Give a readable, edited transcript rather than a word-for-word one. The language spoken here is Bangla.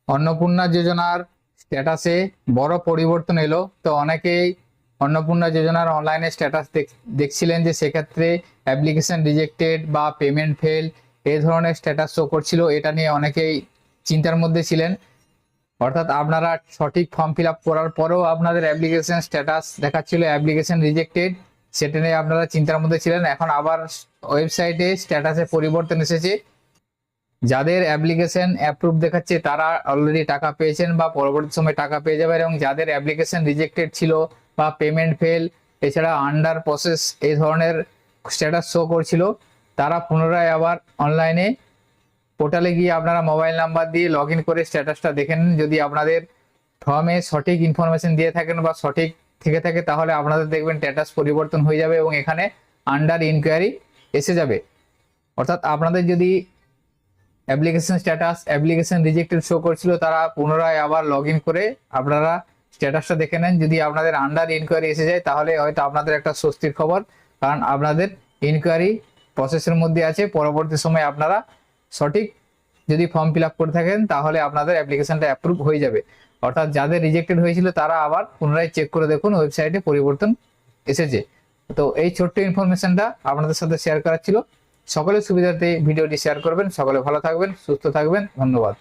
অন্নপূর্ণা যোজনার স্ট্যাটাসে বড় পরিবর্তন এলো। তো অনেকেই অন্নপূর্ণা যোজনার অনলাইনে স্ট্যাটাস দেখছিলেন যে সেক্ষেত্রে অ্যাপ্লিকেশন রিজেক্টেড বা পেমেন্ট ফেল এই ধরনের স্ট্যাটাস শো করছিল। এটা নিয়ে অনেকেই চিন্তার মধ্যে ছিলেন। অর্থাৎ আপনারা সঠিক ফর্ম ফিল আপ করার পরেও আপনাদের অ্যাপ্লিকেশন স্ট্যাটাস দেখাচ্ছিল অ্যাপ্লিকেশন রিজেক্টেড, সেটা নিয়ে আপনারা চিন্তার মধ্যে ছিলেন। এখন আবার ওয়েবসাইটে স্ট্যাটাসে পরিবর্তন এসেছে। যাদের অ্যাপ্লিকেশন অ্যাপ্রুভ দেখাচ্ছে তারা অলরেডি টাকা পেয়েছেন বা পরবর্তী সময় টাকা পেয়ে যাবেন, এবং যাদের অ্যাপ্লিকেশন রিজেক্টেড ছিল বা পেমেন্ট ফেল এছাড়া আন্ডার প্রসেস এই ধরনের স্ট্যাটাস শো করছিল, তারা পুনরায় আবার অনলাইনে পোর্টালে গিয়ে আপনারা মোবাইল নাম্বার দিয়ে লগ ইন করে স্ট্যাটাসটা দেখে নিন। যদি আপনাদের ফর্মে সঠিক ইনফরমেশন দিয়ে থাকেন বা সঠিক থেকে থাকে তাহলে আপনাদের দেখবেন স্ট্যাটাস পরিবর্তন হয়ে যাবে এবং এখানে আন্ডার ইনকোয়ারি এসে যাবে। অর্থাৎ আপনাদের যদি application status application rejected show করছিল, তারা পুনরায় আবার লগ ইন করে আপনারা স্ট্যাটাসটা দেখে নেন। যদি আপনাদের আন্ডার ইনকোয়ারি এসে যায় তাহলে হয়তো আপনাদের একটা স্বস্তির খবর, কারণ আপনাদের ইনকোয়ারি প্রসেসের মধ্যে আছে। পরবর্তী সময় আপনারা সঠিক যদি ফর্ম ফিল আপ করে থাকেন তাহলে আপনাদের অ্যাপ্লিকেশনটা অ্যাপ্রুভ হয়ে যাবে। অর্থাৎ যাদের রিজেক্টেড হয়েছিল তারা আবার পুনরায় চেক করে দেখুন ওয়েবসাইটে পরিবর্তন এসেছে। তো এই ছোট্ট ইনফরমেশনটা আপনাদের সাথে শেয়ার করার ছিল। সকলের সুবিধার্থে ভিডিওটি শেয়ার করবেন। সকলে ভালো থাকবেন, সুস্থ থাকবেন। ধন্যবাদ।